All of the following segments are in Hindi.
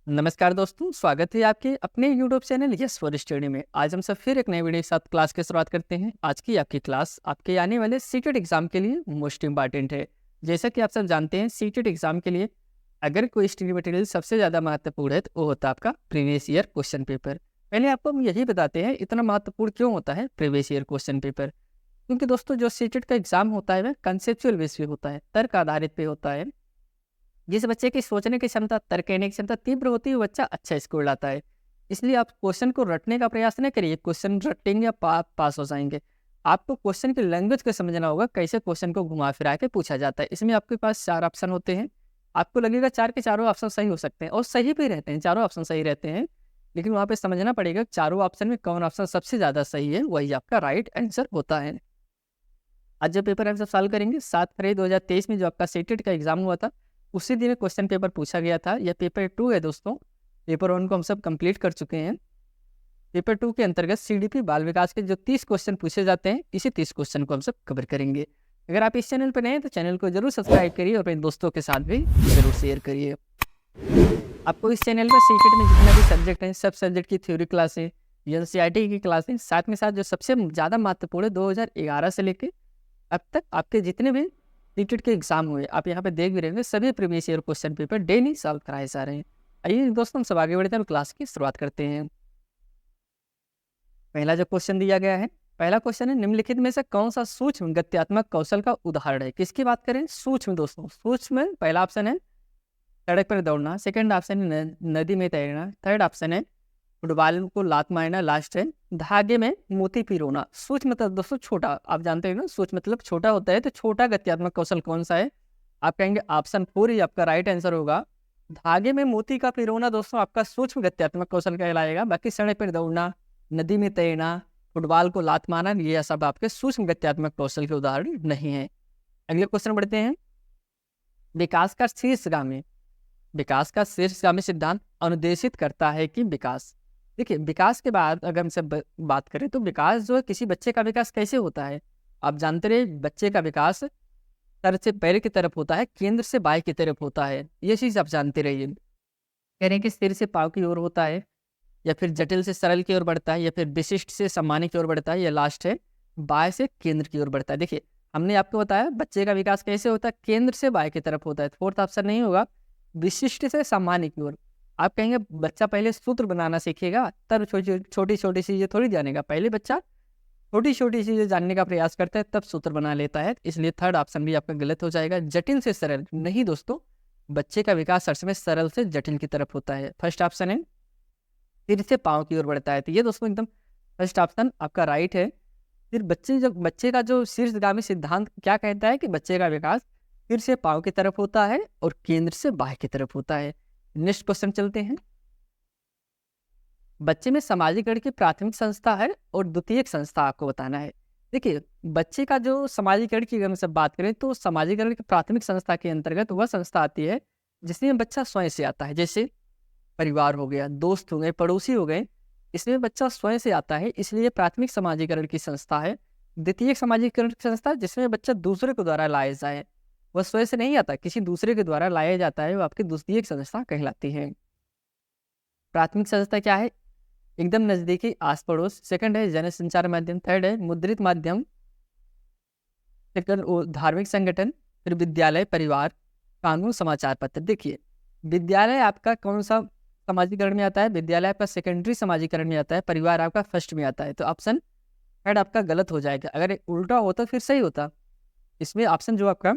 नमस्कार दोस्तों, स्वागत है आपके अपने YouTube channel yes for study में। आज हम सब फिर एक नए वीडियो के साथ क्लास की शुरुआत करते हैं। आज की आपकी क्लास आपके आने वाले सीटेट एग्जाम के लिए मोस्ट इंपॉर्टेंट है। जैसा कि आप सब जानते हैं, सीटेट एग्जाम के लिए अगर कोई स्टडी मटेरियल सबसे ज़्यादा महत्वपूर्ण है तो वो होता है आपका प्रीवियस ईयर क्वेश्चन पेपर। पहले आपको हम यही बताते हैं इतना महत्वपूर्ण क्यों होता है प्रीवियस ईयर क्वेश्चन पेपर। क्योंकि दोस्तों जो सीटेट का एग्जाम होता है वह कंसेप्चुअल बेस पे होता है, तर्क आधारित पे होता है। जिस बच्चे की सोचने की क्षमता, तर्क कहने की क्षमता तीव्र होती है, वो बच्चा अच्छा स्कोर लाता है। इसलिए आप क्वेश्चन को रटने का प्रयास न करिए, क्वेश्चन रटेंगे आप पास हो जाएंगे। आपको क्वेश्चन की लैंग्वेज को समझना होगा, कैसे क्वेश्चन को घुमा फिरा के पूछा जाता है। इसमें आपके पास 4 ऑप्शन होते हैं। आपको लगेगा 4 के चारों ऑप्शन सही हो सकते हैं और सही भी रहते हैं, चारों ऑप्शन सही रहते हैं। लेकिन वहाँ पे समझना पड़ेगा चारों ऑप्शन में कौन ऑप्शन सबसे ज़्यादा सही है, वही आपका राइट आंसर होता है। आज जो पेपर हम सब सॉल्व करेंगे 7 फरवरी 2023 में जो आपका सीटेट का एग्जाम हुआ था, उसी दिन क्वेश्चन पेपर पूछा गया था। यह पेपर 2 है दोस्तों। पेपर 1 को हम सब कंप्लीट कर चुके हैं। पेपर 2 के अंतर्गत सीडीपी बाल विकास के जो 30 क्वेश्चन पूछे जाते हैं, इसी 30 क्वेश्चन को हम सब कवर करेंगे। अगर आप इस चैनल पर नए हैं तो चैनल को जरूर सब्सक्राइब करिए और अपने दोस्तों के साथ भी जरूर शेयर करिए। आपको इस चैनल पर सीटेट में जितना भी सब्जेक्ट है, सब सब्जेक्ट की थ्योरी क्लासें, एनसीईआरटी की क्लासें, साथ में साथ जो सबसे ज़्यादा महत्वपूर्ण है 2011 से लेकर अब तक आपके जितने भी सीटेट के एग्जाम हुए, आप यहाँ पे देख भी रहे होंगे, सभी previous year question paper daily solve कराए जा रहे हैं। आइए दोस्तों हम सब आगे बढ़ते हैं और क्लास की शुरुआत करते हैं। पहला जो क्वेश्चन दिया गया है, पहला क्वेश्चन है निम्नलिखित में से कौन सा सूक्ष्म गत्यात्मक कौशल का उदाहरण है। किसकी बात करें? सूक्ष्म दोस्तों। सूक्ष्म पहला ऑप्शन है सड़क पर दौड़ना, सेकंड ऑप्शन है नदी में तैरना, थर्ड ऑप्शन है फुटबॉल को लात मारना, लास्ट है धागे में मोती पिरोना। सूक्ष्म मतलब दोस्तों छोटा, आप जानते हैं ना, सूक्ष्म मतलब छोटा होता है। तो छोटा गत्यात्मक कौशल कौन सा है? आप कहेंगे ऑप्शन 4 ही आपका राइट आंसर होगा। धागे में मोती का पिरोना दोस्तों आपका सूक्ष्म गत्यात्मक कौशल कहलाएगा। बाकी सड़क पर दौड़ना, नदी में तैरना, फुटबॉल को लात मारना, ये सब आपके सूक्ष्म गत्यात्मक कौशल के उदाहरण नहीं है। अगले क्वेश्चन बढ़ते हैं। विकास का शीर्षगामी, विकास का शीर्षगामी सिद्धांत अनुदेशित करता है कि विकास। देखिए, विकास के बाद अगर हमसे बात करें तो विकास जो है, किसी बच्चे का विकास कैसे होता है आप जानते रहे। बच्चे का विकास सर से पैर की तरफ होता है, केंद्र से बाएं की तरफ होता है। ये चीज आप जानते रहिए। कह रहे हैं कि सिर से पाँव की ओर होता है, या फिर जटिल से सरल की ओर बढ़ता है, या फिर विशिष्ट से सम्मानित की ओर बढ़ता है, या लास्ट है बाएं से केंद्र की ओर बढ़ता है। देखिए, हमने आपको बताया बच्चे का विकास कैसे होता है, केंद्र से बाएं की तरफ होता है। फोर्थ ऑप्शन नहीं होगा, विशिष्ट से सम्मानित की ओर। आप कहेंगे बच्चा पहले सूत्र बनाना सीखेगा तब छोटी छोटी चीजें थोड़ी जानेगा। पहले बच्चा छोटी छोटी चीजें जानने का प्रयास करता है तब सूत्र बना लेता है। इसलिए थर्ड ऑप्शन भी आपका गलत हो जाएगा। जटिल से सरल नहीं दोस्तों, बच्चे का विकास हर समय सरल से जटिल की तरफ होता है। फर्स्ट ऑप्शन है सिर से पाँव की ओर बढ़ता है। तो ये दोस्तों एकदम फर्स्ट ऑप्शन आपका राइट है। फिर बच्चे का जो शीर्षगामी सिद्धांत क्या कहता है कि बच्चे का विकास सिर से पाँव की तरफ होता है और केंद्र से बाएं की तरफ होता है। नेक्स्ट क्वेश्चन चलते हैं। बच्चे में सामाजिकरण की प्राथमिक संस्था है और द्वितीयक संस्था आपको बताना है। देखिए, बच्चे का जो सामाजिकरण की अगर हम सब बात करें तो सामाजिकरण की प्राथमिक संस्था के अंतर्गत वह संस्था आती है जिसमें बच्चा स्वयं से आता है। जैसे परिवार हो गया, दोस्त हो गए, पड़ोसी हो गए, इसमें बच्चा स्वयं से आता है, इसलिए प्राथमिक सामाजिकरण की संस्था है। द्वितीयक सामाजिकरण की संस्था जिसमें बच्चा दूसरे के द्वारा लाया जाए, वह स्वयं से नहीं आता, किसी दूसरे के द्वारा लाया जाता है, वो आपकी द्वितीयक संस्था कहलाती है। प्राथमिक संस्था क्या है? एकदम नजदीकी आस पड़ोस। सेकंड है जन संचार माध्यम। थर्ड है मुद्रित माध्यम। सेकंड धार्मिक संगठन। फिर विद्यालय, परिवार, कानून, समाचार पत्र। देखिए, विद्यालय आपका कौन सा समाजीकरण में आता है? विद्यालय आपका सेकेंडरी समाजीकरण में आता है, परिवार आपका फर्स्ट में आता है। तो ऑप्शन थर्ड आपका गलत हो जाएगा। अगर उल्टा होता फिर सही होता। इसमें ऑप्शन जो आपका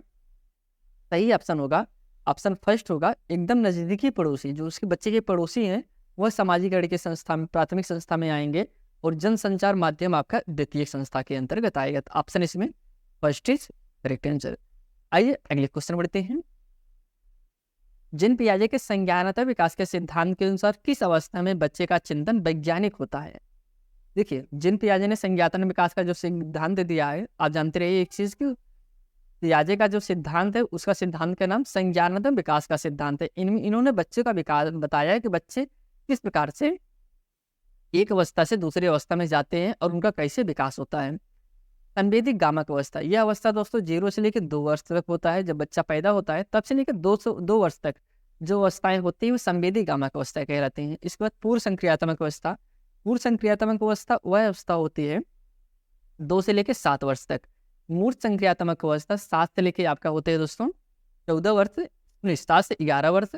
सही ऑप्शन होगा, ऑप्शन फर्स्ट होगा। एकदम नजदीकी पड़ोसी, जो उसके बच्चे के पड़ोसी हैं, वह सामाजिकरण की संस्था में, प्राथमिक संस्था में आएंगे, और जनसंचार माध्यम आपका द्वितीय संस्था के अंतर्गत आएगा। तो ऑप्शन इसमें फर्स्ट इज करेक्ट आंसर। आइए अगले क्वेश्चन बढ़ते हैं। जिन पियाजे के संज्ञानात्मक विकास के सिद्धांत के अनुसार किस अवस्था में बच्चे का चिंतन वैज्ञानिक होता है? देखिए, जिन पियाजे ने संज्ञानात्मक विकास का जो सिद्धांत दिया है, आप जानते रहिए एक चीज की, पियाजे का जो सिद्धांत है उसका सिद्धांत का नाम संज्ञानात्मक विकास का सिद्धांत है। इन्होंने बच्चे का विकास बताया है कि बच्चे किस प्रकार से एक अवस्था से दूसरी अवस्था में जाते हैं और उनका कैसे विकास होता है। संवेदिक गामक अवस्था, यह अवस्था दोस्तों 0 से लेकर 2 वर्ष तक होता है। जब बच्चा पैदा होता है तब से लेकर 2 वर्ष तक जो अवस्थाएं होती हैं वो संवेदी गामक अवस्था कहलाती हैं। इसके बाद पूर्व संक्रियात्मक अवस्था। पूर्व संक्रियात्मक अवस्था वह अवस्था होती है 2 से लेकर 7 वर्ष तक। मूर्त संक्रियात्मक अवस्था 7 से लेकर आपका होते हैं दोस्तों 14 वर्ष, नहीं 7 से 11 वर्ष।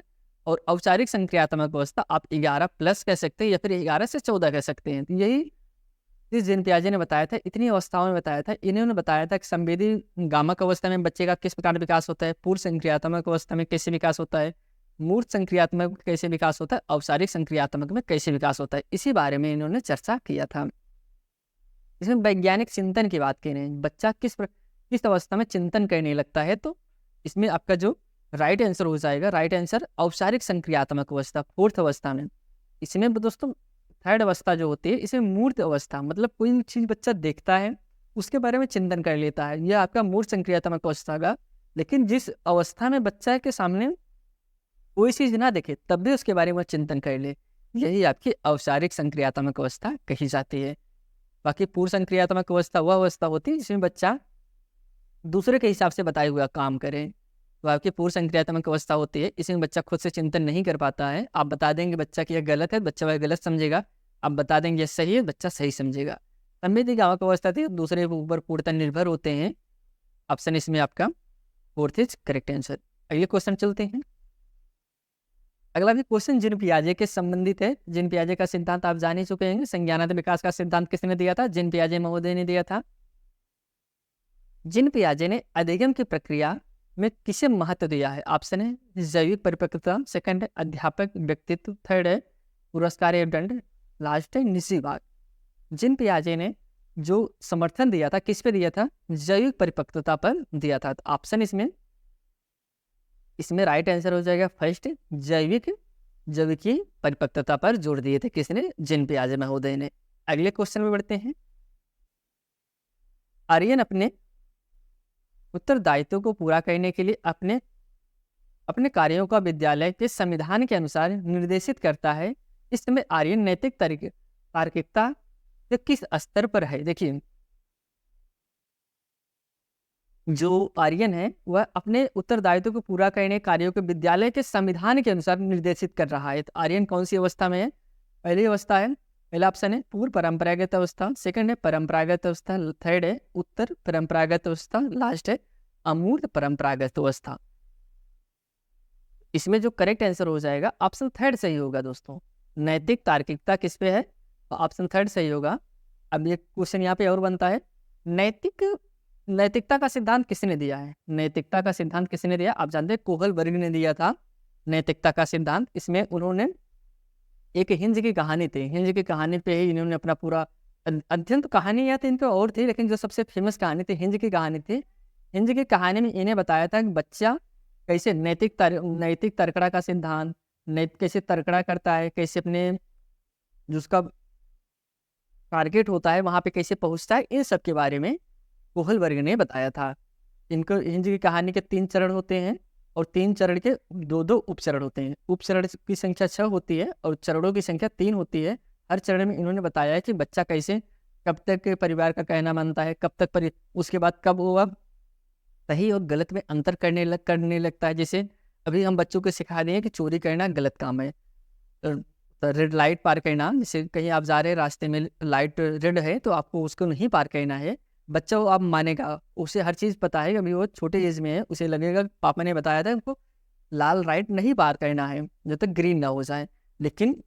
और औपचारिक संक्रियात्मक अवस्था आप 11 प्लस कह सकते हैं या फिर 11 से 14 कह सकते हैं। तो यही जिस जिन पियाजे ने बताया था, इतनी अवस्थाओं में बताया था। इन्होंने बताया था कि संवेदी गामक अवस्था में बच्चे का किस प्रकार विकास होता है, पूर्व संक्रियात्मक अवस्था में कैसे विकास होता है, मूर्त संक्रियात्मक में कैसे विकास होता है, औपचारिक संक्रियात्मक में कैसे विकास होता है, इसी बारे में इन्होंने चर्चा किया था। इसमें वैज्ञानिक चिंतन की बात कह रहे हैं, बच्चा किस अवस्था में चिंतन करने लगता है। तो इसमें आपका जो राइट आंसर हो जाएगा, राइट आंसर औपचारिक संक्रियात्मक अवस्था, 4th अवस्था में। इसमें दोस्तों 3rd अवस्था जो होती है, इसे मूर्त अवस्था, मतलब कोई चीज बच्चा देखता है उसके बारे में चिंतन कर लेता है, यह आपका मूर्त संक्रियात्मक अवस्था का। लेकिन जिस अवस्था में बच्चा के सामने कोई चीज ना देखे तब भी उसके बारे में चिंतन कर ले, यही आपकी औपचारिक संक्रियात्मक अवस्था कही जाती है। बाकी पूर्व संक्रियात्मक अवस्था वह अवस्था होती है जिसमें बच्चा दूसरे के हिसाब से बताए हुआ काम करे, तो आपकी पूर्व संक्रियात्मक अवस्था होती है। इसमें बच्चा खुद से चिंतन नहीं कर पाता है, आप बता देंगे बच्चा कि यह गलत है, बच्चा वह गलत समझेगा, आप बता देंगे यह सही है, बच्चा सही समझेगा। संवेदी गामक अवस्था थी, दूसरे के ऊपर पूर्णतः निर्भर होते हैं। ऑप्शन इसमें आपका 4th इज करेक्ट आंसर। अगले क्वेश्चन चलते हैं। अगला भी क्वेश्चन जिन पियाजे के संबंधित है। जिन पियाजे का सिद्धांत आप जान ही चुके हैं। संज्ञानात्मक विकास का सिद्धांत किसने दिया था? जिन पियाजे महोदय ने दिया था। जिन पियाजे ने अधिगम की प्रक्रिया में किसे महत्व दिया है? ऑप्शन है जैविक परिपक्वता, सेकंड है अध्यापक व्यक्तित्व, थर्ड है पुरस्कार एवं दंड, लास्ट है निजी भाग। जिन पियाजे ने जो समर्थन दिया था किस पे दिया था? जैविक परिपक्वता पर दिया था। तो ऑप्शन इसमें राइट आंसर हो जाएगा फर्स्ट, जैविकी परिपक्वता पर जोर दिए थे किसने? जिन पियाजे महोदय ने। अगले क्वेश्चन में बढ़ते हैं। आर्यन अपने उत्तरदायित्व को पूरा करने के लिए अपने कार्यों का विद्यालय के संविधान के अनुसार निर्देशित करता है। इस समय आर्यन नैतिक तार्किकता के किस स्तर पर है? देखिए, जो आर्यन है वह अपने उत्तरदायित्व को पूरा करने कार्यों के विद्यालय के संविधान के अनुसार निर्देशित कर रहा है। तो आर्यन कौन सी अवस्था में है? पहली अवस्था है, पहला ऑप्शन है पूर्व परंपरागत अवस्था, सेकंड है परंपरागत अवस्था, थर्ड है उत्तर परंपरागत अवस्था, लास्ट है अमूर्त परंपरागत अवस्था। इसमें जो करेक्ट आंसर हो जाएगा ऑप्शन थर्ड सही होगा दोस्तों। नैतिक तार्किकता किस पे है? तो ऑप्शन थर्ड सही होगा। अब ये क्वेश्चन यहाँ पे और बनता है, नैतिकता का सिद्धांत किसने दिया है? नैतिकता का सिद्धांत किसने दिया? आप जानते हैं कोहलबर्ग ने दिया था नैतिकता का सिद्धांत। इसमें उन्होंने एक हिंज की कहानी थी, हिंज की कहानी पे ही इन्होंने अपना पूरा अध्ययन, तो कहानी या तो इनके और थी, लेकिन जो सबसे फेमस कहानी थी हिंज की कहानी थी। हिंज की कहानी में इन्हें बताया था कि बच्चा कैसे नैतिक तर्कड़ा का सिद्धांत, कैसे तर्कड़ा करता है, कैसे अपने जो उसका टारगेट होता है वहाँ पे कैसे पहुँचता है, इन सब के बारे में कोहलबर्ग ने बताया था। इनको हिंज की कहानी के 3 चरण होते हैं और 3 चरण के 2-2 उपचरण होते हैं। उपचरण की संख्या 6 होती है और चरणों की संख्या 3 होती है। हर चरण में इन्होंने बताया है कि बच्चा कैसे कब तक परिवार का कहना मानता है, कब तक उसके बाद कब वो अब सही और गलत में अंतर करने लगता है। जैसे अभी हम बच्चों को सिखा दें कि चोरी करना गलत काम है, रेड लाइट पार करना, जैसे कहीं आप जा रहे हैं रास्ते में लाइट रेड है तो आपको उसको नहीं पार करना है, बच्चा वो आप मानेगा, उसे हर चीज़ पता है। अभी वो छोटे एज में है, उसे लगेगा पापा ने बताया था उनको लाल लाइट नहीं पार करना है जब तक ग्रीन ना हो जाए। लेकिन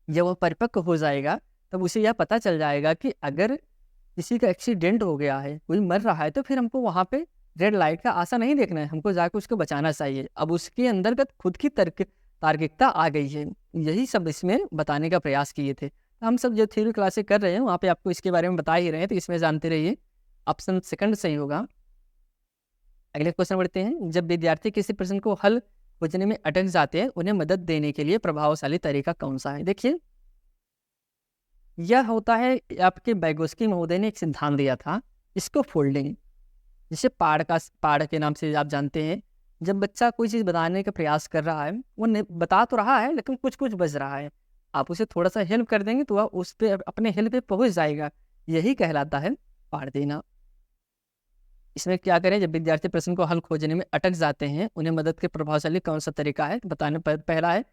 जब वो परिपक्व हो जाएगा तब उसे यह पता चल जाएगा कि अगर किसी का एक्सीडेंट हो गया है, कोई मर रहा है, तो फिर हमको वहाँ पे रेड लाइट का आशा नहीं देखना है, हमको जाकर उसको बचाना चाहिए। अब उसके अंतर्गत खुद की तार्किकता आ गई है। यही सब इसमें बताने का प्रयास किए थे। हम सब जो थ्योरी क्लासेस कर रहे हैं वहाँ पे आपको इसके बारे में बता ही रहे हैं, तो इसमें जानते रहिए। ऑप्शन सेकंड सही होगा। अगले क्वेश्चन बढ़ते हैं। जब विद्यार्थी किसी प्रश्न को हल खोजने में अटक जाते हैं, उन्हें मदद देने के लिए प्रभावशाली तरीका कौन सा है? देखिए, यह होता है आपके बैगोस्की महोदय ने एक सिद्धांत दिया था, इसको फोल्डिंग, जिसे पाड़ के नाम से आप जानते हैं। जब बच्चा कोई चीज़ बताने का प्रयास कर रहा है, वो बता तो रहा है लेकिन कुछ कुछ बच रहा है, आप उसे थोड़ा सा हेल्प कर देंगे तो वह उस पर अपने हेल्प पे पहुंच जाएगा। यही कहलाता है पाड़ देना। इसमें क्या करें, जब विद्यार्थी प्रश्न को हल खोजने में अटक जाते हैं, उन्हें मदद के प्रभावशाली कौन सा तरीका है बताने पर। पहला है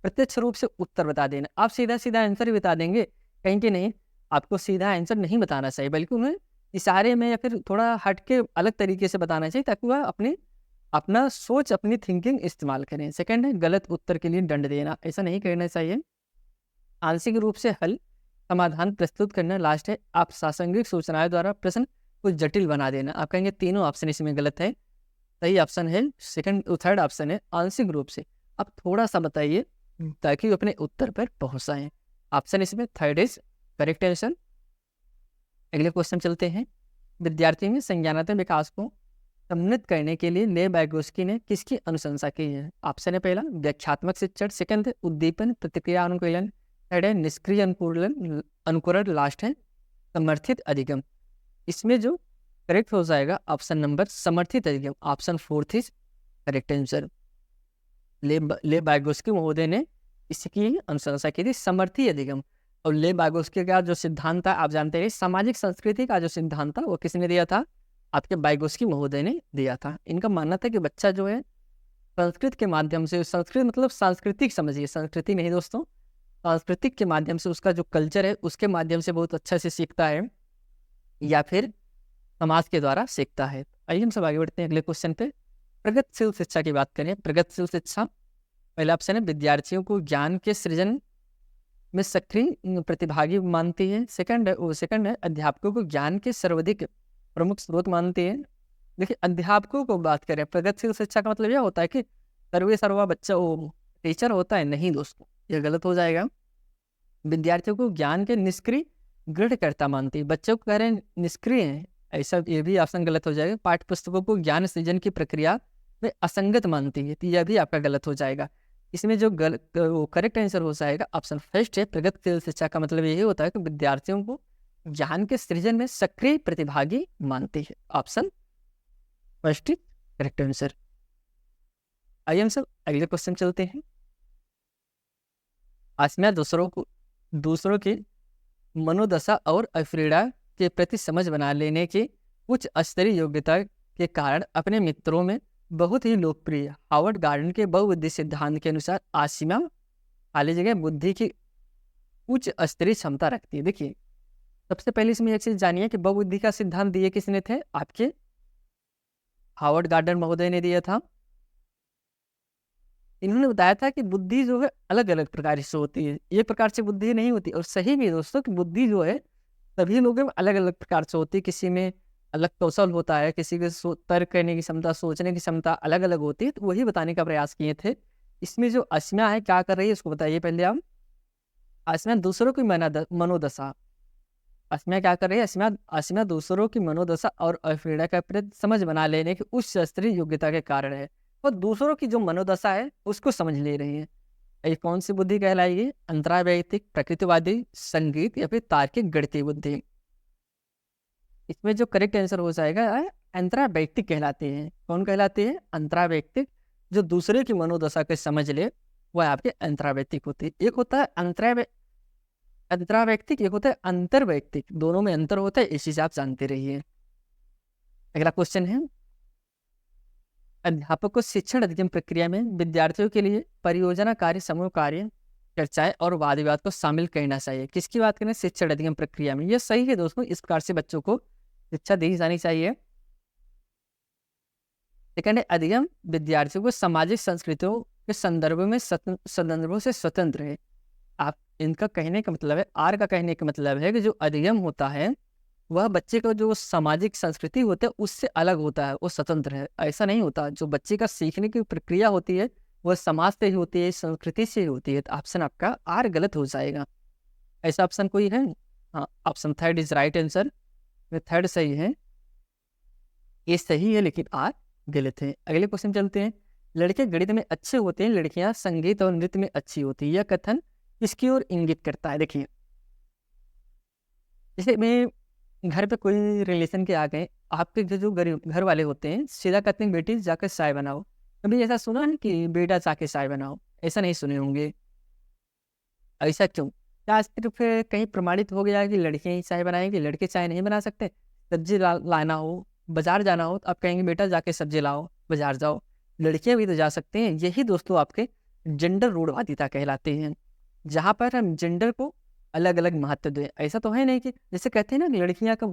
प्रत्यक्ष रूप से उत्तर बता देना। आप सीधा सीधा आंसर ही बता देंगे, कहीं कि नहीं, आपको सीधा आंसर नहीं बताना चाहिए, बल्कि उन्हें इशारे में या फिर थोड़ा हट के अलग तरीके से बताना चाहिए, ताकि वह अपना सोच, अपनी थिंकिंग इस्तेमाल करें। सेकंड है गलत उत्तर के लिए दंड देना, ऐसा नहीं करना चाहिए। आंशिक रूप से हल समाधान प्रस्तुत करना। लास्ट है आप प्रासंगिक सूचनाओं द्वारा प्रश्न को जटिल बना देना। आप कहेंगे तीनों ऑप्शन इसमें गलत है। सही ऑप्शन है थर्ड ऑप्शन है आंशिक रूप से। आप थोड़ा सा बताइए ताकि वो अपने उत्तर पर पहुंच जाए। ऑप्शन इसमें थर्ड इज करेक्ट आंसर। अगले क्वेश्चन चलते हैं। विद्यार्थी में संज्ञानात्मक विकास को सम्मिलित करने के लिए ले बैगोस्की ने किसकी अनुशंसा की है? ऑप्शन है पहला व्याख्यात्मक शिक्षण, सेकंड है उद्दीपन प्रतिक्रिया अनुकूलन, थर्ड है निष्क्रिय अनुकरण, लास्ट है समर्थित अधिगम। इसमें जो करेक्ट हो जाएगा ऑप्शन नंबर समर्थित अधिगम, option fourth is correct answer. ले बैगोस्की महोदय ने इसकी अनुशंसा की थी, समर्थी अधिगम। और ले बैगोस्की का जो सिद्धांत था आप जानते हैं, सामाजिक संस्कृति का जो सिद्धांत था वो किसने दिया था? आपके बैगोस्की महोदय ने दिया था। इनका मानना था कि बच्चा जो है संस्कृत के माध्यम से, संस्कृत मतलब सांस्कृतिक समझिए, संस्कृति नहीं दोस्तों, सांस्कृतिक के माध्यम से उसका जो कल्चर है उसके माध्यम से बहुत अच्छा से सीखता है, या फिर समाज के द्वारा सीखता है। आइए हम सब आगे बढ़ते हैं अगले क्वेश्चन पे। प्रगतिशील शिक्षा की बात करें। प्रगतिशील शिक्षा पहला ऑप्शन है विद्यार्थियों को ज्ञान के सृजन में सक्रिय प्रतिभागी मानती है। सेकंड है अध्यापकों को ज्ञान के सर्वाधिक प्रमुख स्रोत मानती है। देखिए अध्यापकों को बात करें, प्रगतिशील शिक्षा का मतलब यह होता है कि सर्वा बच्चा वो टीचर होता है, नहीं दोस्तों, यह गलत हो जाएगा। विद्यार्थियों को ज्ञान के निष्क्रिय गृहकर्ता मानती है। बच्चों को कह रहे हैं निष्क्रिय है, ऐसा ये भी ऑप्शन गलत हो जाएगा। पाठ्य पुस्तकों को ज्ञान सृजन की प्रक्रिया में असंगत मानती है, तो यह भी आपका गलत हो जाएगा। इसमें जो करेक्ट आंसर हो जाएगा ऑप्शन फर्स्ट है। प्रगतिशील शिक्षा का मतलब यही होता है कि विद्यार्थियों को ज्ञान के सृजन में सक्रिय प्रतिभागी मानती है। Option first correct answer. आइए हम सब अगले क्वेश्चन चलते हैं। आसमिया दूसरों की मनोदशा और अफ्रीड़ा के प्रति समझ बना लेने की उच्च स्तरीय योग्यता के कारण अपने मित्रों में बहुत ही लोकप्रिय हार्वर्ड गार्डन के बहुबुद्धि सिद्धांत के अनुसार आसिमा खाली जगह बुद्धि की उच्च स्तरीय क्षमता रखती है। देखिए सबसे पहले इसमें एक चीज जानिए कि बहुबुद्धि का सिद्धांत दिए किसने थे? आपके हार्वर्ड गार्डन महोदय ने दिया था। इन्होंने बताया था कि बुद्धि जो है अलग अलग प्रकार से होती है, एक प्रकार से बुद्धि नहीं होती। और सही भी दोस्तों कि बुद्धि जो है सभी लोगों में अलग अलग प्रकार से होती है। किसी में अलग कौशल होता है, किसी के तर्क करने की क्षमता, सोचने की क्षमता अलग अलग होती है। तो वही बताने का प्रयास किए थे। इसमें जो आसमिया है क्या कर रही है इसको बताइए पहले आप। आसमिया दूसरों की मनोदशा, आसमिया क्या कर रही है? आसमिया दूसरों की मनोदशा और अफ्रीड़ा का प्रति समझ बना लेने की उच्च स्तरीय योग्यता के कारण है। और दूसरों की जो मनोदशा है उसको समझ ले रही है। ये कौन सी बुद्धि कहलाएगी? अंतरावैयक्तिक, प्रकृतिवादी, संगीत या फिर तार्किक गणितीय बुद्धि। इसमें जो करेक्ट आंसर हो जाएगा अंतरावैयक्तिक कहलाते हैं। कौन कहलाते हैं? अंतरावैयक्तिक। जो दूसरे की मनोदशा को समझ ले वह आपके अंतरावैयक्तिक होती है। एक होता है अंतरावैयक्तिक, एक होता है अंतरवैयक्तिक। दोनों में अंतर होता है, इस चीज आप जानते रहिए। अगला क्वेश्चन है अध्यापक को शिक्षण अधिगम प्रक्रिया में विद्यार्थियों के लिए परियोजना कार्य, समूह कार्य, चर्चाएं और वाद विवाद को शामिल करना चाहिए। किसकी बात करें? शिक्षण अधिगम प्रक्रिया में। यह सही है दोस्तों, इस प्रकार से बच्चों को शिक्षा दी जानी चाहिए। सेकंड है अधिगम विद्यार्थियों को सामाजिक संस्कृतियों के संदर्भों से स्वतंत्र है। आप इनका कहने का मतलब है, आर का कहने का मतलब है कि जो अधिगम होता है वह बच्चे का जो सामाजिक संस्कृति होता है उससे अलग होता है, वो स्वतंत्र है। ऐसा नहीं होता, जो बच्चे का सीखने की प्रक्रिया होती है वह समाज से ही होती है, संस्कृति से ही होती है। तो ऑप्शन आपका आर गलत हो जाएगा। ऐसा ऑप्शन कोई है? हाँ, option third is right answer. Third सही है, ये सही है, लेकिन आर गलत है। अगले क्वेश्चन चलते हैं। लड़के गणित में अच्छे होते हैं, लड़कियां संगीत और नृत्य में अच्छी होती है। यह कथन किसकी ओर इंगित करता है? देखिए जैसे मैं घर पे कोई रिलेशन के आ गए, आपके जो गरीब घर वाले होते हैं सीधा कहते हैं बेटी जाकर चाय बनाओ। कभी ऐसा सुना है कि बेटा जाके चाय बनाओ? ऐसा नहीं सुने होंगे। ऐसा क्यों? क्या सिर्फ कहीं प्रमाणित हो गया है कि लड़कियां ही चाय बनाएंगी, लड़के चाय नहीं बना सकते? सब्जी लाना हो, बाजार जाना हो तो आप कहेंगे बेटा जाके सब्जी लाओ, बाजार जाओ। लड़कियां भी तो जा सकते हैं। यही दोस्तों आपके जेंडर रूढ़वादिता कहलाते हैं, जहाँ पर हम जेंडर को अलग अलग महत्व दें। ऐसा तो है नहीं कि जैसे कहते हैं ना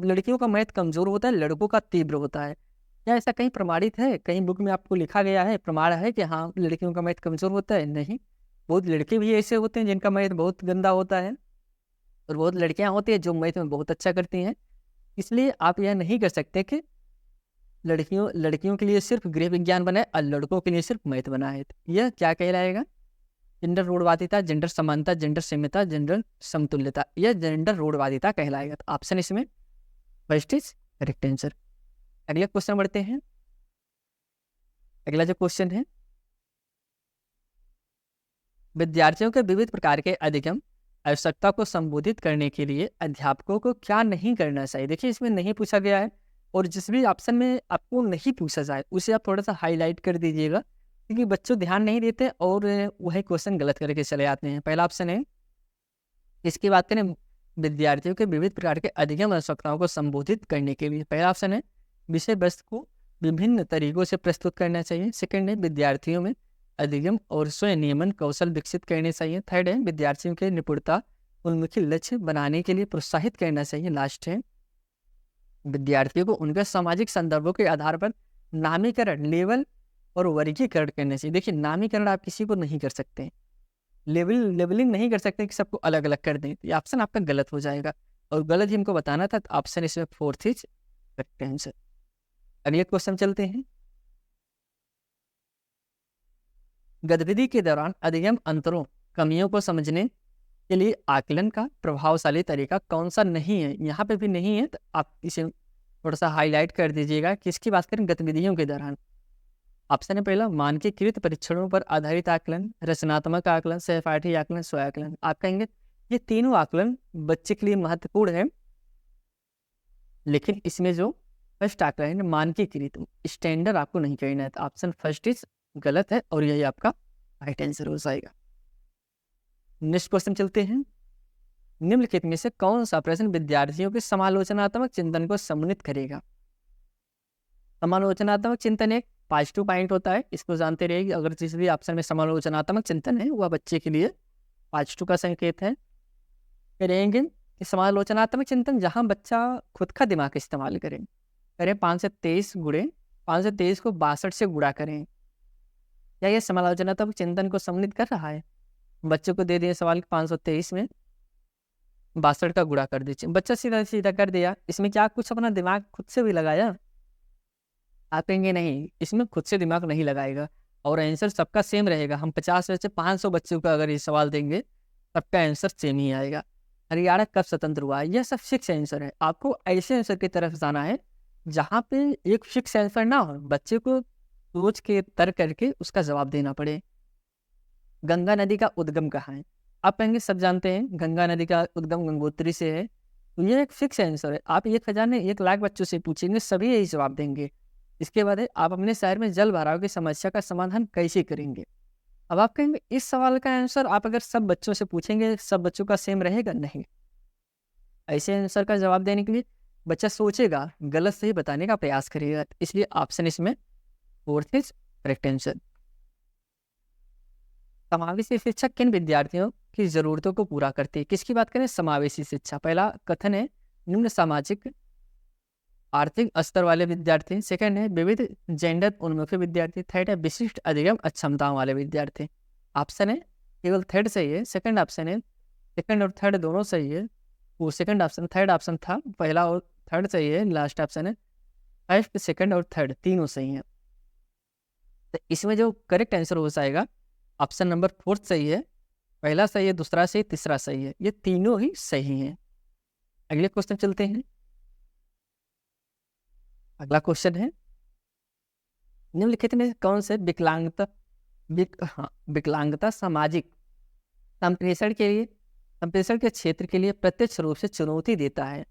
लड़कियों का मैथ कमजोर होता है, लड़कों का तीव्र होता है। क्या ऐसा कहीं प्रमाणित है? कहीं बुक में आपको लिखा गया है, प्रमाण है कि हाँ लड़कियों का मैथ कमजोर होता है? नहीं। बहुत लड़के भी ऐसे होते हैं जिनका मैथ बहुत गंदा होता है, और बहुत लड़कियां होती है जो मैथ में बहुत अच्छा करती हैं। इसलिए आप यह नहीं कर सकते कि लड़कियों के लिए सिर्फ गृह विज्ञान बना है और लड़कों के लिए सिर्फ मैथ बना है। यह क्या कहलाएगा? जेंडर रूढ़वादिता, जेंडर समानता, जेंडर सीमितता, जेंडर समतुल्यता। यह जेंडर रूढ़वादिता कहलाएगा। तो ऑप्शन इसमें फर्स्ट इज करेक्ट आंसर। अगला क्वेश्चन बढ़ते हैं। अगला जो क्वेश्चन है, विद्यार्थियों के विविध प्रकार के अधिगम आवश्यकता को संबोधित करने के लिए अध्यापकों को क्या नहीं करना चाहिए? देखिए इसमें नहीं पूछा गया है, और जिस भी ऑप्शन में आपको नहीं पूछा जाए उसे आप थोड़ा सा हाईलाइट कर दीजिएगा, क्योंकि बच्चों ध्यान नहीं देते और वही क्वेश्चन गलत करके चले आते हैं। पहला ऑप्शन है, इसकी बात करें विद्यार्थियों के विविध प्रकार के अधिगम आवश्यकताओं को संबोधित करने के लिए। पहला ऑप्शन है, विषय वस्तु को विभिन्न तरीकों से प्रस्तुत करना चाहिए। सेकंड है, विद्यार्थियों में अधिगम और स्वयं नियमन कौशल विकसित करने चाहिए। थर्ड है, विद्यार्थियों के निपुणता उन्मुखी लक्ष्य बनाने के लिए प्रोत्साहित करना चाहिए। लास्ट है, विद्यार्थियों को उनके सामाजिक संदर्भों के आधार पर नामीकरण, लेवल और वर्गीकरण करना चाहिए। देखिए नामीकरण आप किसी को नहीं कर सकते, लेवलिंग नहीं कर सकते कि सबको अलग अलग कर दें। ये ऑप्शन आपका गलत हो जाएगा, और गलत ही हमको बताना था, तो ऑप्शन इसमें फोर्थ इज करेक्ट आंसर। अगले क्वेश्चन चलते हैं। गतिविधि के दौरान अधिगम अंतरों, कमियों को समझने के लिए आकलन का प्रभावशाली तरीका कौन सा नहीं है? यहाँ पे भी नहीं है, तो आप इसे थोड़ा सा हाईलाइट कर दीजिएगा। किसकी बात करें? गतिविधियों के दौरान। ऑप्शन है पहला, मानकीकृत परीक्षणों पर आधारित आकलन, रचनात्मक आकलन, सहपाठी आकलन, स्व आकलन। आप कहेंगे ये तीनों आकलन बच्चे के लिए महत्वपूर्ण है, लेकिन इसमें जो फर्स्ट आकलन है मानकीकृत, स्टैंडर्ड आपको नहीं करना है। तो ऑप्शन फर्स्ट इज गलत है, और यही आपका राइट आंसर हो जाएगा। नेक्स्ट क्वेश्चन चलते हैं। निम्नलिखित में से कौन सा प्रश्न विद्यार्थियों के समालोचनात्मक चिंतन को सम्मिलित करेगा? समालोचनात्मक चिंतन एक पॉजिटिव पॉइंट होता है, इसको जानते रहिए। अगर जिस भी ऑप्शन में समालोचनात्मक चिंतन है वह बच्चे के लिए पॉजिटिव का संकेत है। करेंगे कि समालोचनात्मक चिंतन जहां बच्चा खुद का दिमाग इस्तेमाल करें। 5 से 23 गुणे 5 से 23 को 62 से गुणा करें। क्या यह समालोचनात्मक चिंतन को सम्मिलित कर रहा है? बच्चों को दे दिए सवाल 523 में 62 का गुणा कर दीजिए, बच्चा सीधा सीधा कर दिया। इसमें क्या कुछ अपना दिमाग खुद से भी लगाया? आप कहेंगे नहीं, इसमें खुद से दिमाग नहीं लगाएगा, और आंसर सबका सेम रहेगा। हम 50 में से 500 बच्चों का अगर ये सवाल देंगे, सबका आंसर सेम ही आएगा। हरियाणा कब स्वतंत्र हुआ? यह सब फिक्स आंसर है। आपको ऐसे आंसर की तरफ जाना है जहाँ पे एक फिक्स आंसर ना हो, बच्चे को सोच के तर्क करके उसका जवाब देना पड़े। गंगा नदी का उद्गम कहाँ है? आप कहेंगे सब जानते हैं गंगा नदी का उद्गम गंगोत्री से है, तो ये एक फिक्स आंसर है। आप 1000 ने 1 लाख बच्चों से पूछेंगे, सभी यही जवाब देंगे। इसके बाद है, आप अपने शहर में जल भराव की समस्या का समाधान कैसे करेंगे? अब आप कहेंगे इस सवाल का आंसर आप अगर सब बच्चों से पूछेंगे, सब बच्चों का सेम रहेगा? नहीं। ऐसे आंसर का जवाब देने के लिए बच्चा सोचेगा, गलत सही बताने का प्रयास करेगा। इसलिए ऑप्शन इसमें फोर्थ इज करेक्ट आंसर। समावेशी शिक्षा किन विद्यार्थियों की जरूरतों को पूरा करती है? किसकी बात करें? समावेशी शिक्षा। पहला कथन है निम्न सामाजिक आर्थिक स्तर वाले विद्यार्थी। सेकंड है विविध जेंडर उन्मुखी विद्यार्थी। थर्ड है विशिष्ट अधिगम अक्षमताओं वाले विद्यार्थी। ऑप्शन है केवल थर्ड सही है। सेकंड ऑप्शन है, सेकंड और थर्ड दोनों सही है। वो सेकंड ऑप्शन थर्ड ऑप्शन था, पहला और थर्ड सही है। लास्ट ऑप्शन है फर्स्ट, सेकंड और थर्ड तीनों सही है। तो इसमें जो करेक्ट आंसर हो जाएगा ऑप्शन नंबर फोर्थ सही है। पहला सही है, दूसरा सही, तीसरा सही है, ये तीनों ही सही हैं। अगले क्वेश्चन चलते हैं। अगला क्वेश्चन है निम्नलिखित में कौन से विकलांगता सामाजिक संप्रेषण के क्षेत्र के लिए प्रत्यक्ष रूप से चुनौती देता है?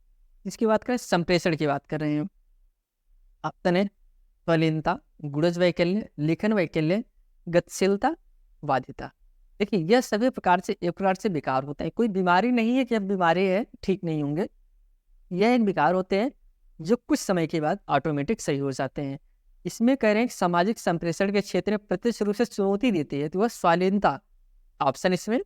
इसकी बात करें, संप्रेषण की बात कर रहे हैं। ऑप्शन है स्वलीनता, गुणज वैकल्य, लेखन वैकल्य, गतिशीलता, बाध्यता। देखिए यह सभी प्रकार से एक प्रकार से विकार होते हैं। कोई बीमारी नहीं है कि अब बीमारी है ठीक नहीं होंगे, यह एक विकार होते हैं जो कुछ समय के बाद ऑटोमेटिक सही हो जाते हैं। इसमें कह रहे हैं कि सामाजिक संप्रेषण के क्षेत्र में प्रत्यक्ष रूप से चुनौती देती है, तो वह स्वाधीनता। ऑप्शन इसमें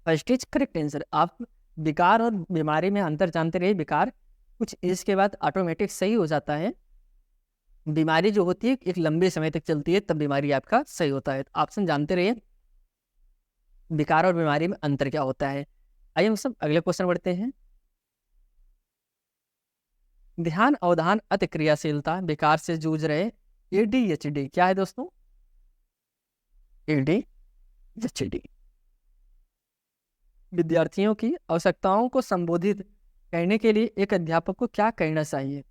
फर्स्ट इज करेक्ट आंसर। आप विकार और बीमारी में अंतर जानते रहिए। विकार कुछ एज के बाद ऑटोमेटिक सही हो जाता है, बीमारी जो होती है एक लंबे समय तक चलती है, तब बीमारी आपका सही होता है। ऑप्शन जानते रहिए विकार और बीमारी में अंतर क्या होता है। आइए हम सब अगले क्वेश्चन बढ़ते हैं। ध्यान अवधान अति क्रियाशीलता विकार से जूझ रहे ADHD क्या है दोस्तों? ADHD विद्यार्थियों की आवश्यकताओं को संबोधित करने के लिए एक अध्यापक को क्या करना चाहिए?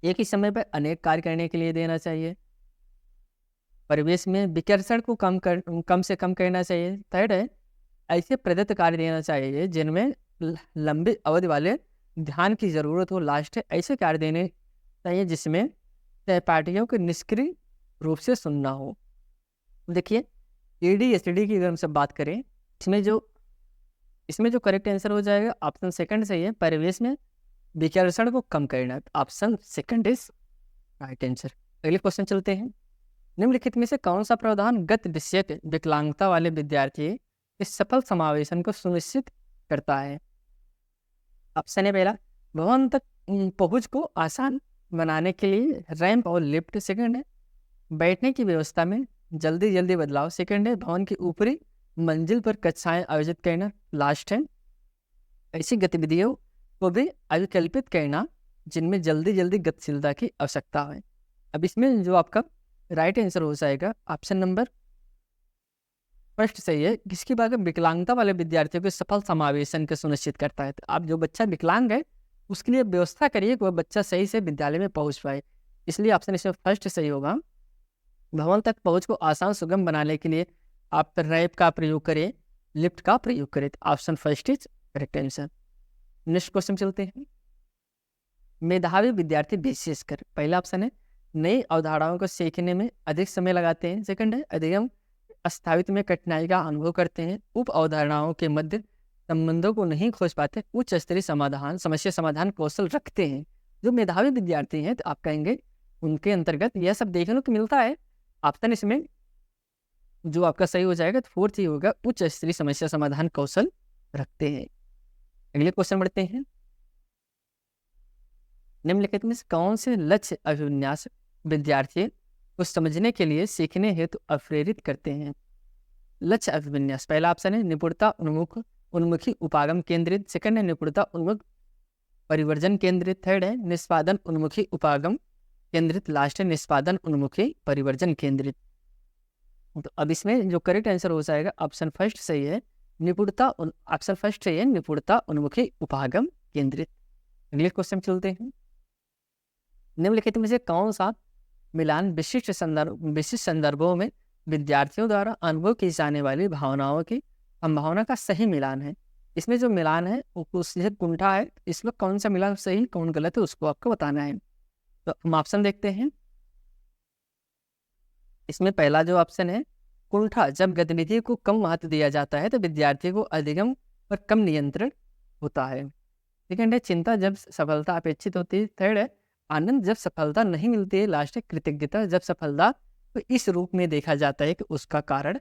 एक ही समय पर अनेक कार्य करने के लिए देना चाहिए, परिवेश में विकर्षण को कम से कम करना चाहिए। थर्ड है ऐसे प्रदत्त कार्य देना चाहिए जिनमें लंबी अवधि वाले ध्यान की जरूरत हो। लास्ट है ऐसे कार्य देने चाहिए जिसमें सहपाठियों को निष्क्रिय रूप से सुनना हो। देखिए ADHD की अगर हम सब बात करें, इसमें जो करेक्ट आंसर हो जाएगा ऑप्शन सेकंड सही है, परिवेश में विकर्षण को कम करना। Option second is right answer. अगले क्वेश्चन चलते हैं। निम्नलिखित में से कौन सा प्रावधान गत विषयक विकलांगता वाले विद्यार्थी के सफल समावेशन को सुनिश्चित करता है? ऑप्शन है पहला भवन तक पहुंच को आसान बनाने के लिए रैंप और लिफ्ट। सेकंड है बैठने की व्यवस्था में जल्दी बदलाव। सेकंड है भवन की ऊपरी मंजिल पर कक्षाएं आयोजित करना। लास्ट है ऐसी गतिविधियों को भी अविकल्पित करना जिनमें जल्दी गतिशीलता की आवश्यकता है। अब इसमें जो आपका राइट आंसर हो जाएगा ऑप्शन नंबर फर्स्ट सही है। किसकी बात है? विकलांगता वाले विद्यार्थियों के सफल समावेशन को सुनिश्चित करता है। तो आप जो बच्चा विकलांग है उसके लिए व्यवस्था करिए कि वह बच्चा सही से विद्यालय में पहुंच पाए, इसलिए ऑप्शन इसमें फर्स्ट सही होगा। भवन तक पहुंच को आसान सुगम बनाने के लिए आप रैंप का प्रयोग करें, लिफ्ट का प्रयोग करें। Option first is correct answer. Next question चलते हैं। मेधावी विद्यार्थी विशेषकर पहला ऑप्शन है नई अवधारणाओं को सीखने में अधिक समय लगाते हैं। सेकंड है अधिगम स्थापित में कठिनाई का अनुभव करते हैं, उप अवधारणाओं के मध्य संबंधों को नहीं खोज पाते, उच्च स्तरीय समस्या समाधान कौशल रखते हैं। जो मेधावी विद्यार्थी हैं तो आप कहेंगे उनके अंतर्गत यह सब देखने को मिलता है। ऑप्शन इसमें जो आपका सही हो जाएगा तो फोर्थ ही होगा, उच्च स्तरीय समस्या समाधान कौशल रखते हैं। अगले क्वेश्चन बढ़ते हैं। निम्नलिखित में कौन से लक्ष्य अभिविन्यास विद्यार्थी को समझने के लिए सीखने हेतु अप्रेरित करते हैं? लक्ष्य अभिविन्यास पहला ऑप्शन है निपुणता उन्मुखी उपागम केंद्रित। सेकंड है निपुणता उन्मुख परिवर्जन केंद्रित। थर्ड है निष्पादन उन्मुखी उपागम केंद्रित। लास्ट है निष्पादन उन्मुखी परिवर्जन केंद्रित। तो अब इसमें जो करेक्ट आंसर हो जाएगा ऑप्शन फर्स्ट सही है, निपुणता ऑप्शन फर्स्ट सही है, निपुणता उन्मुखी उपागम केंद्रित। अगले क्वेश्चन चलते हैं। निम्नलिखित में से कौन सा मिलान विशिष्ट संदर्भों में विद्यार्थियों द्वारा अनुभव की जाने वाली भावनाओं की संभावना का सही मिलान है? इसमें जो मिलान है वो कुंठा है। इसमें कौन सा मिलान सही कौन गलत है उसको आपको बताना है। तो हम ऑप्शन देखते हैं। इसमें पहला जो ऑप्शन है कुंठा, जब गतिविधि को कम महत्व दिया जाता है तो विद्यार्थी को अधिगम पर कम नियंत्रण होता है। सेकंड है चिंता, जब सफलता अपेक्षित होती है। थर्ड है आनंद, जब सफलता नहीं मिलती है। लास्ट है कृतज्ञता, जब सफलता तो इस रूप में देखा जाता है कि उसका कारण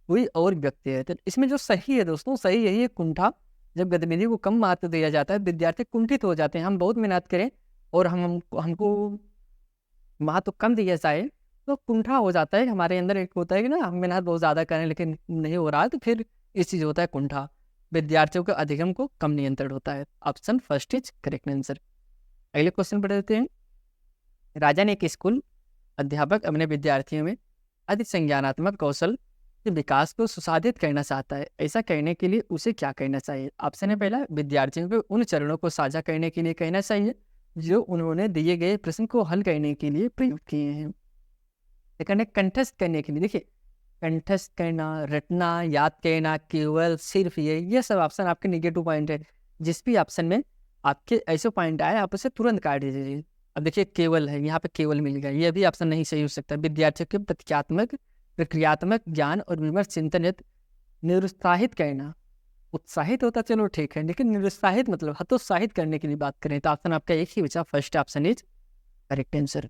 कोई और व्यक्ति है। तो इसमें जो सही है दोस्तों, सही यही है कुंठा, जब गतिविधि को कम महत्व दिया जाता है विद्यार्थी कुंठित हो जाते हैं। हम बहुत मेहनत करें और हमको महत्व कम दिया जाए तो कुंठा हो जाता है। हमारे अंदर एक होता है कि ना हम मेहनत बहुत ज़्यादा करें लेकिन नहीं हो रहा है, तो फिर इस चीज़ होता है कुंठा। विद्यार्थियों के अधिगम को कम नियंत्रण होता है। Option first is correct answer. अगले क्वेश्चन पर देते हैं। राजा ने एक स्कूल अध्यापक अपने विद्यार्थियों में अधिक संज्ञानात्मक कौशल के विकास को सुसाधित करना चाहता है। ऐसा करने के लिए उसे क्या करना चाहिए? ऑप्शन है पहला विद्यार्थियों को उन चरणों को साझा करने के लिए कहना चाहिए जो उन्होंने दिए गए प्रश्न को हल करने के लिए प्रयोग किए हैं। सेकंड है कंठस्थ करने के लिए। देखिए कंठस्थ करना, रटना, याद करना, केवल, सिर्फ, ये सब ऑप्शन आपके नेगेटिव पॉइंट है। जिस भी ऑप्शन में आपके ऐसे पॉइंट आए आप उसे तुरंत काट दीजिए। अब देखिए केवल है, यहाँ पे केवल मिल गया, यह भी ऑप्शन नहीं सही हो सकता। विद्यार्थियों के प्रक्रियात्मक ज्ञान और विमर्श चिंतन निरुत्साहित करना, उत्साहित होता चलो ठीक है, लेकिन निरुत्साहित मतलब हतोत्साहित करने के लिए बात करें तो ऑप्शन आपका एक ही बचा, first option is correct answer.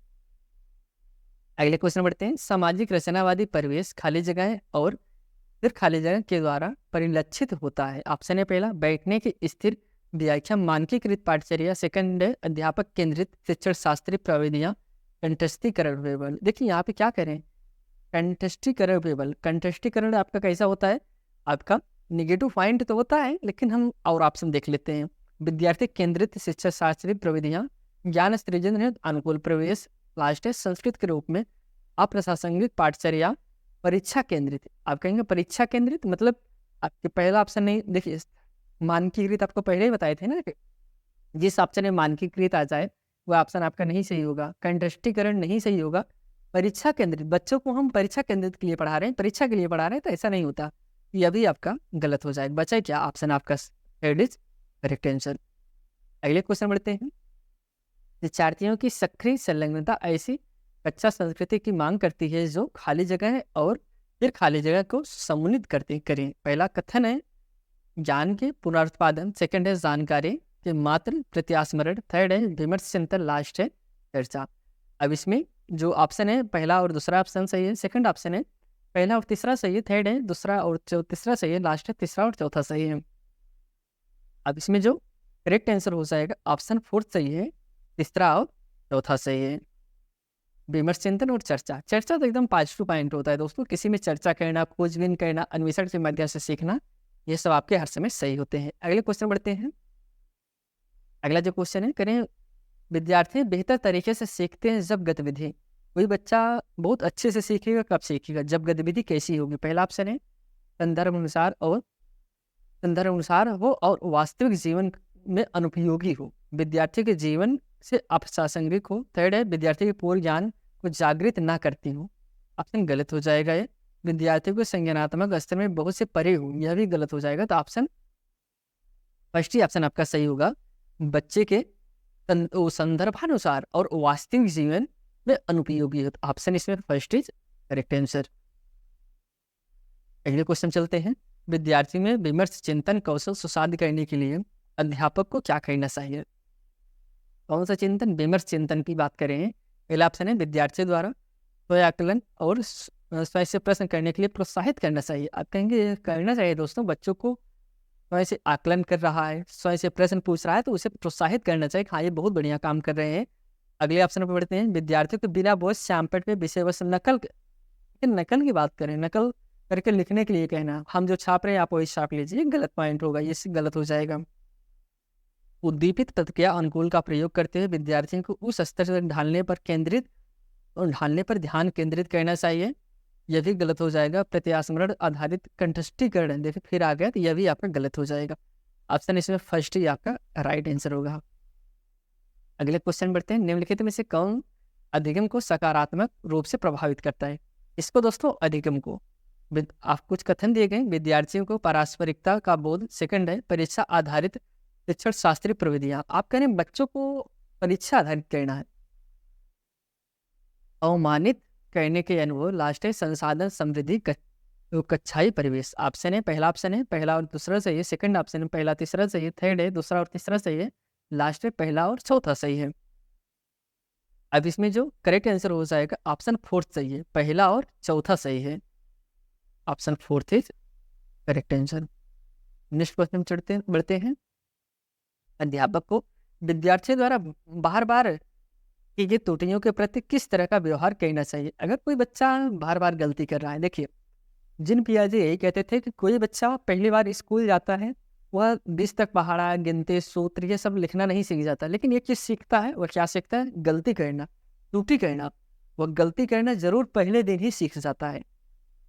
अगले क्वेश्चन बढ़ते हैं। सामाजिक रचनावादी परिवेश खाली जगह और फिर खाली जगह के द्वारा परिलक्षित होता है। ऑप्शन है पहला बैठने की स्थिर व्याख्या, मानकीकृत पाठचर्या, सेकंड है अध्यापक केंद्रित शिक्षण शास्त्रीय प्रविधियां, कंठस्थीकरण वेबल। देखिए यहाँ पे क्या करें, कंठस्थीकरण वेबल। कंठस्थीकरण आपका कैसा होता है, आपका निगेटिव पॉइंट तो होता है, लेकिन हम और ऑप्शन देख लेते हैं। विद्यार्थी केंद्रित शिक्षा शास्त्रीय प्रविधियां, ज्ञान सृजन हेतु अनुकूल प्रवेश, लास्ट है संस्कृत के रूप में अप्रशासनिक पाठचर्या, परीक्षा केंद्रित। आप कहेंगे परीक्षा केंद्रित मतलब आपके पहला ऑप्शन नहीं, देखिए मानकीकृत आपको पहले ही बताए थे ना कि जिस ऑप्शन में मानकीकृत आ जाए वो ऑप्शन आपका नहीं सही होगा, कंठस्थीकरण नहीं सही होगा। परीक्षा केंद्रित, बच्चों को हम परीक्षा केंद्रित के लिए पढ़ा रहे हैं, परीक्षा के लिए पढ़ा रहे हैं, तो ऐसा नहीं होता, यह भी आपका गलत हो जाएगा। बचा क्या, ऑप्शन आपका थर्ड इज करेक्ट आंसर। अगले क्वेश्चन बढ़ते हैं। विद्यार्थियों की सक्रिय संलग्नता ऐसी कक्षा संस्कृति की मांग करती है जो खाली जगह है और फिर खाली जगह को सम्मिलित करते करें। पहला कथन है ज्ञान के पुनरुत्पादन, सेकंड है जानकारी के मात्र प्रत्यास्मरण, थर्ड है विमर्श चिंतन, लास्ट है चर्चा। अब इसमें जो ऑप्शन है पहला और दूसरा ऑप्शन सही है, सेकंड ऑप्शन है पहला और तीसरा सही है, थर्ड है दूसरा और तीसरा सही है, लास्ट है तीसरा और चौथा सही है। अब इसमें जो करेक्ट आंसर हो जाएगा ऑप्शन फोर्थ सही है, तीसरा और चौथा सही है। विमर्श चिंतन और चर्चा, चर्चा तो एकदम पॉजिटिव पॉइंट होता है दोस्तों, किसी में चर्चा करना, खोजबीन करना, अन्वेषण के माध्यम से सीखना, ये सब आपके हर समय सही होते हैं। अगले क्वेश्चन बढ़ते हैं। अगला जो क्वेश्चन है, करें विद्यार्थी बेहतर तरीके से सीखते हैं जब गतिविधि, कोई बच्चा बहुत अच्छे से सीखेगा कब सीखेगा, जब गतिविधि कैसी होगी। पहला ऑप्शन है संदर्भ अनुसार हो और वास्तविक जीवन में अनुपयोगी हो, विद्यार्थी के जीवन से अप्रासंगिक हो, थर्ड है विद्यार्थी के पूर्ण ज्ञान को जागृत ना करती हो। ऑप्शन गलत हो जाएगा ये, विद्यार्थियों को संज्ञानात्मक स्तर में बहुत से परे हो, यह भी गलत हो जाएगा। तो ऑप्शन फर्स्ट ही ऑप्शन आपका सही होगा, बच्चे के संदर्भानुसार और वास्तविक जीवन में अनुपयोगी हो। ऑप्शन इसमें फर्स्ट इज करेक्ट आंसर। अगले क्वेश्चन चलते हैं। विद्यार्थी में विमर्श चिंतन कौशल सुसाध्य करने के लिए अध्यापक को क्या करना चाहिए। कौन सा चिंतन, विमर्श चिंतन की बात करें। पहला ऑप्शन है विद्यार्थी द्वारा स्वयं आकलन और स्वयं से प्रश्न करने के लिए प्रोत्साहित करना चाहिए। आप कहेंगे करना चाहिए दोस्तों, बच्चों को स्वयं से आकलन कर रहा है, स्वयं से प्रश्न पूछ रहा है, तो उसे प्रोत्साहित करना चाहिए, हाँ ये बहुत बढ़िया काम कर रहे हैं। अगले ऑप्शन पर बढ़ते हैं। विद्यार्थियों को बिना बोझ श्यामपट पे विषय वस्तु नकल की बात करें, नकल करके लिखने के लिए कहना, हम जो छाप रहे हैं आप वही छाप लीजिए, गलत पॉइंट होगा, ये गलत हो जाएगा। उद्दीपित प्रतिक्रिया अनुकूल का प्रयोग करते हुए विद्यार्थियों को उस स्तर से ढालने पर ध्यान केंद्रित करना चाहिए, यह भी गलत हो जाएगा। प्रत्यास्मरण आधारित कंठस्थीकरण, देखिए फिर आ गया, तो यह भी आपका गलत हो जाएगा। ऑप्शन इसमें फर्स्ट ही आपका राइट आंसर होगा। अगले क्वेश्चन बढ़ते हैं। निम्नलिखित में से कौन अधिगम को सकारात्मक रूप से प्रभावित करता है। इसको दोस्तों अधिगम को आप कुछ कथन दिए गए, विद्यार्थियों को पारस्परिकता का बोध, सेकंड है परीक्षा आधारित शिक्षण शास्त्रीय प्रविधियां। आप कह रहे हैं बच्चों को परीक्षा आधारित करना है, अवमानित करने के अनुभव, लास्ट है संसाधन समृद्धि कक्षाई परिवेश। ऑप्शन है पहला ऑप्शन है पहला और दूसरा सही है, सेकंड ऑप्शन है पहला तीसरा सही है, थर्ड है दूसरा और तीसरा सही है, लास्ट है पहला और चौथा सही है। अब इसमें जो करेक्ट आंसर हो जाएगा ऑप्शन फोर्थ सही है, पहला और चौथा सही है। Option fourth is correct answer. Next question बढ़ते हैं। अध्यापक को विद्यार्थियों द्वारा बार बार की गई त्रुटियों के प्रति किस तरह का व्यवहार करना चाहिए। अगर कोई बच्चा बार बार गलती कर रहा है, देखिए जिन पिताजी यही कहते थे कि कोई बच्चा पहली बार स्कूल जाता है वह 20 तक पहाड़ा, गिनते, सूत्र ये सब लिखना नहीं सीख जाता, लेकिन एक चीज़ सीखता है, वह क्या सीखता है, गलती करना, त्रुटि करना। वह गलती करना जरूर पहले दिन ही सीख जाता है।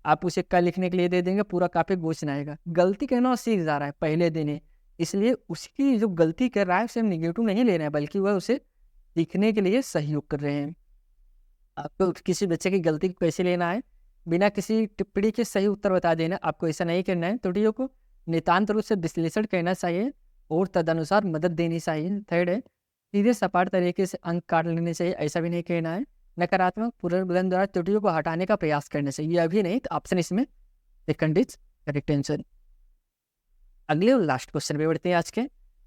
आप उसे क्या लिखने के लिए दे देंगे, पूरा काफी गोच आएगा, गलती करना और सीख जा रहा है पहले दिन ही, इसलिए उसकी जो गलती कर रहा है उसे निगेटिव नहीं ले रहे हैं, बल्कि वह उसे सीखने के लिए सहयोग कर रहे हैं। आपको किसी बच्चे की गलती को कैसे लेना है, बिना किसी टिप्पणी के सही उत्तर बता देना, आपको ऐसा नहीं करना है। त्रुटियों को नितांत रूप से विश्लेषण करना चाहिए और तदनुसार मदद देनी चाहिए। थर्ड है सीधे सपाट तरीके से अंक काट लेने चाहिए, ऐसा भी नहीं कहना है। नकारात्मक पुनर्बलन द्वारा त्रुटियों को हटाने का प्रयास करना चाहिए, अभी नहीं। तो ऑप्शन इसमें सेकंड इज करेक्ट आंसर। अगले और लास्ट क्वेश्चन पे बढ़ते हैं आज के।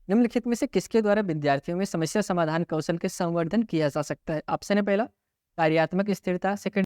निम्नलिखित में से किसके द्वारा विद्यार्थियों में समस्या समाधान कौशल के संवर्धन किया जा सकता है? ऑप्शन है पहला कार्यात्मक स्थिरता, सेकंड